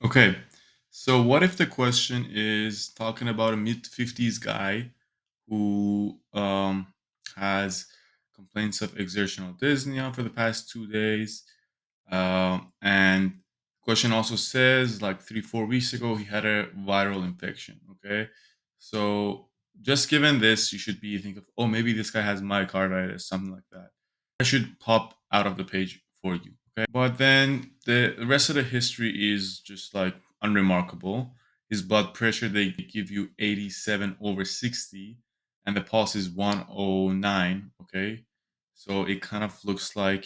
Okay. So what if the question is talking about a mid 50s guy who has complaints of exertional dyspnea for the past 2 days? And question also says like 3, 4 weeks ago he had a viral infection. Okay. So just given this, you should be thinking of, oh, maybe this guy has myocarditis, something like that. I should pop out of the page for you. Okay. But then the rest of the history is just like unremarkable. His blood pressure, they give you 87 over 60, and the pulse is 109. Okay. So it kind of looks like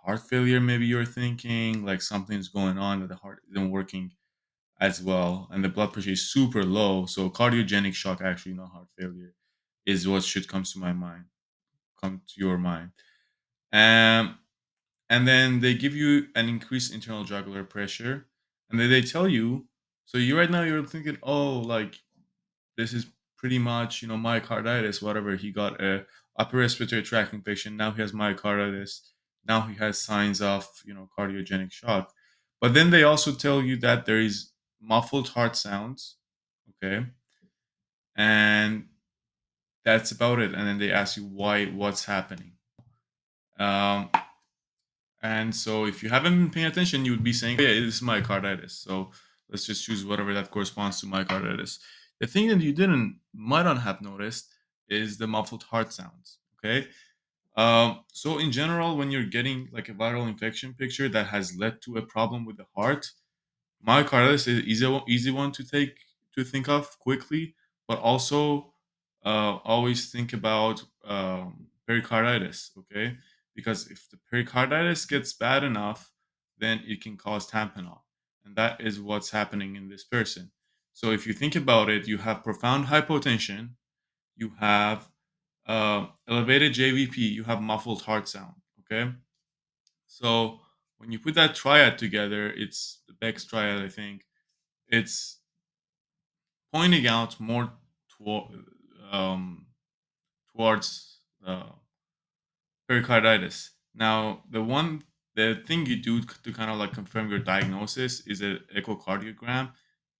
heart failure, maybe you're thinking, like something's going on that the heart isn't working as well, and the blood pressure is super low. So cardiogenic shock, actually, not heart failure, is what should come to your mind. Um, and then they give you an increased internal jugular pressure, and then they tell you. So you right now you're thinking, oh, like this is pretty much myocarditis. Whatever, he got a upper respiratory tract infection. Now he has myocarditis. Now he has signs of cardiogenic shock. But then they also tell you that there is muffled heart sounds. Okay, and that's about it. And then they ask you why, what's happening. Um, And so if you haven't been paying attention, you would be saying, "Oh, yeah, this is myocarditis." So let's just choose whatever that corresponds to myocarditis. The thing that you didn't might not have noticed is the muffled heart sounds. Okay. So in general, when you're getting like a viral infection picture that has led to a problem with the heart, myocarditis is easy one to think of quickly, but also always think about pericarditis. Okay, because if the pericarditis gets bad enough, then it can cause tamponade, and that is what's happening in this person. So if you think about it, you have profound hypotension, you have elevated JVP, you have muffled heart sound. Okay, so when you put that triad together, it's the Beck's triad, I think. It's pointing out more toward, um, towards pericarditis. Now, the thing you do to kind of like confirm your diagnosis is an echocardiogram.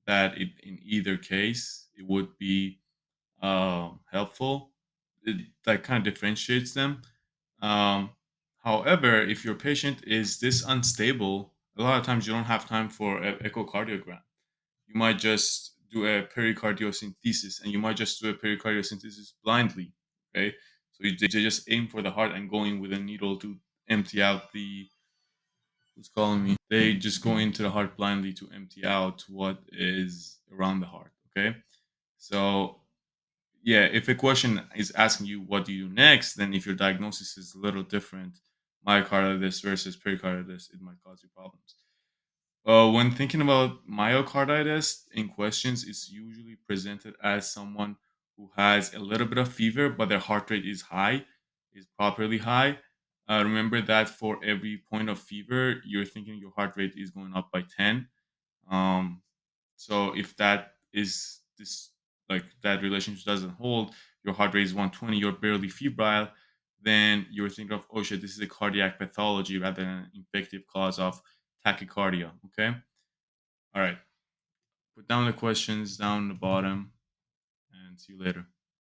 That in either case, it would be helpful. That kind of differentiates them. Um, However, if your patient is this unstable, a lot of times you don't have time for an echocardiogram. You might just do a pericardiocentesis, and you might just do a pericardiocentesis blindly. Okay, so they just aim for the heart and go in with a needle to empty out the. Who's calling me? They just go into the heart blindly to empty out what is around the heart. Okay, so yeah, if a question is asking you what do you do next, then if your diagnosis is a little different, myocarditis versus pericarditis, it might cause you problems. When thinking about myocarditis in questions, it's usually presented as someone who has a little bit of fever, but their heart rate is high, is properly high. Remember that for every point of fever, you're thinking your heart rate is going up by 10. Um, so if that is this like that relationship doesn't hold, your heart rate is 120, you're barely febrile, then you're thinking of, oh shit, this is a cardiac pathology rather than an infective cause of tachycardia. Okay. All right. Put down the questions down the bottom and see you later.